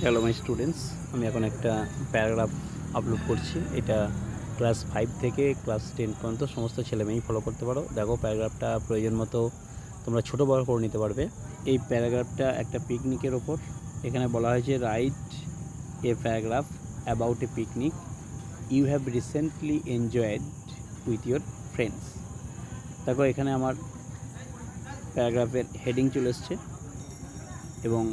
Hello my students, আমি এখন একটা প্যারাগ্রাফ আপলোড করছি। এটা ক্লাস 5 থেকে ক্লাস 10 পর্যন্ত সমস্ত ছেলেমেয়েই ফলো করতে পারো। দেখো, প্যারাগ্রাফটা প্রয়োজন মতো তোমরা ছোটো বড় করে নিতে পারবে। এই প্যারাগ্রাফটা একটা পিকনিকের ওপর। এখানে বলা হয়েছে, write a paragraph about a picnic you have recently enjoyed with your friends. দেখো, এখানে আমার প্যারাগ্রাফের হেডিং চলে এসছে এবং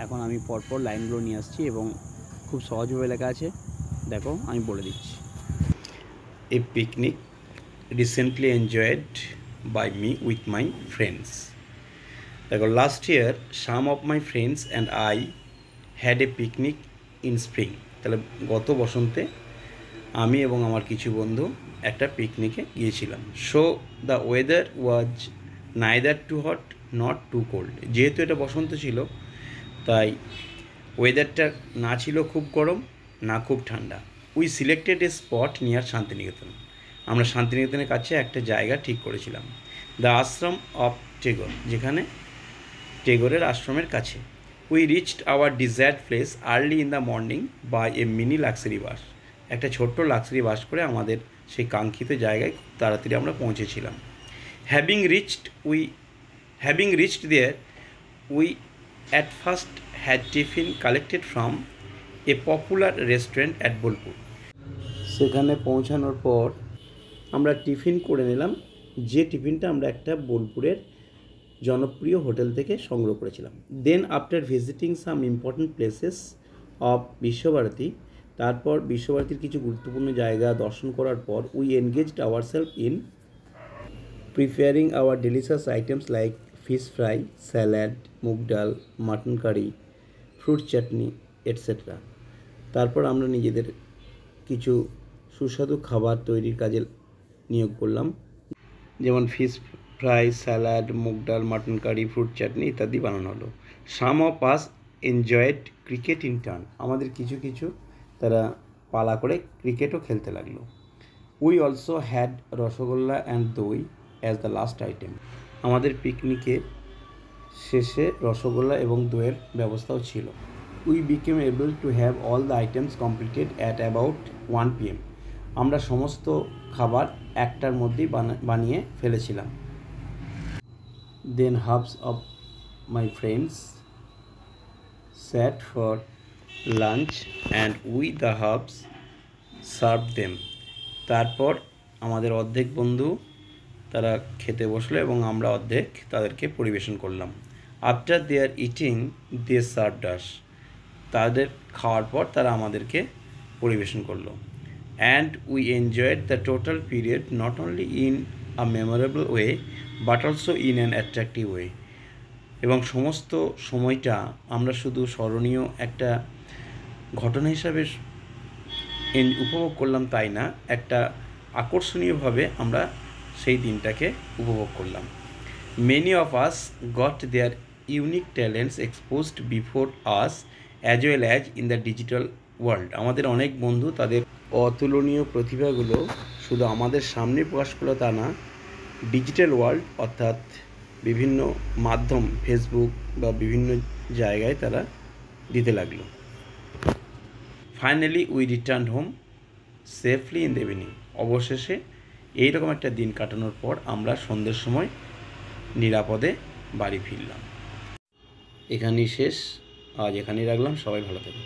এখন আমি পরপর লাইনগুলো নিয়ে আসছি এবং খুব সহজভাবে লেখা আছে। দেখো, আমি বলে দিচ্ছি। A picnic recently enjoyed by me with my friends. দেখো, last year some of my friends and I had a picnic in spring. তাহলে গত বসন্তে আমি এবং আমার কিছু বন্ধু একটা পিকনিকে গিয়েছিলাম। So the weather was neither too hot not too cold. যেহেতু এটা বসন্ত ছিল, তাই ওয়েদারটা না ছিল খুব গরম না খুব ঠান্ডা। We selected a spot near Shantiniketan. আমরা শান্তিনিকেতনের কাছে একটা জায়গা ঠিক করেছিলাম। দ্য আশ্রম অফ টেগর, যেখানে টেগরের আশ্রমের কাছে। We reached our desired place early in the morning by a mini luxury bus. একটা ছোট্ট লাক্সারি বাস করে আমাদের সেই কাঙ্ক্ষিত জায়গায় খুব তাড়াতাড়ি আমরা পৌঁছেছিলাম। Having reached there we at first had tiffin collected from a popular restaurant at Bolpur. সেখানে পৌঁছানোর পর আমরা টিফিন করে নিলাম, যে টিফিনটা আমরা একটা বোলপুরের জনপ্রিয় হোটেল থেকে সংগ্রহ করেছিলাম। Then after visiting some important places of Visva-Bharati, তারপর বিশ্বভারতীর কিছু গুরুত্বপূর্ণ জায়গা দর্শন করার পর we engaged ourself in preparing our delicious items like fish fry, salad, moong dal, mutton curry, fruit chutney etcetera. তারপর আমরা নিজেদের কিছু সুস্বাদু খাবার তৈরির কাজে নিয়োগ করলাম, যেমন fish fry, salad, moong dal, mutton curry, fruit চাটনি ইত্যাদি বানানো হলো। Some of us enjoyed cricket in turn. আমাদের কিছু কিছু তারা পালা করে ক্রিকেটও খেলতে লাগলো। We also had rasgulla and doi as the last item. আমাদের পিকনিকে শেষে রসগোল্লা এবং দইয়ের ব্যবস্থাও ছিল। We became able to have all the items completed at about 1 PM। আমরা সমস্ত খাবার 1টার মধ্যেই বানিয়ে ফেলেছিলাম। Then halves of my friends sat for lunch and we the হাফস serve them. তারপর আমাদের অর্ধেক বন্ধু তারা খেতে বসলো এবং আমরা অর্ধেক তাদেরকে পরিবেশন করলাম। After their eating they served us. তাদের খাওয়ার পর তারা আমাদেরকে পরিবেশন করলো। And we enjoyed the total period not only in a memorable way but also in an attractive way. এবং সমস্ত সময়টা আমরা শুধু স্মরণীয় একটা ঘটনা হিসাবে উপভোগ করলাম তাই না, একটা আকর্ষণীয়ভাবে আমরা সেই দিনটাকে উপভোগ করলাম। Many of us got their unique talents exposed before us as well as in the digital world. আমাদের অনেক বন্ধু তাদের অতুলনীয় প্রতিভাগুলো শুধু আমাদের সামনে প্রকাশ করলো তা না, ডিজিটাল ওয়ার্ল্ড অর্থাৎ বিভিন্ন মাধ্যম, ফেসবুক বা বিভিন্ন জায়গায় তারা দিতে লাগলো। Finally we return home safely in the evening. অবশেষে এইরকম একটা দিন কাটানোর পর আমরা সন্ধ্যের সময় নিরাপদে বাড়ি ফিরলাম। এখানেই শেষ, আজ এখানেই রাখলাম। সবাই ভালো থাকুন।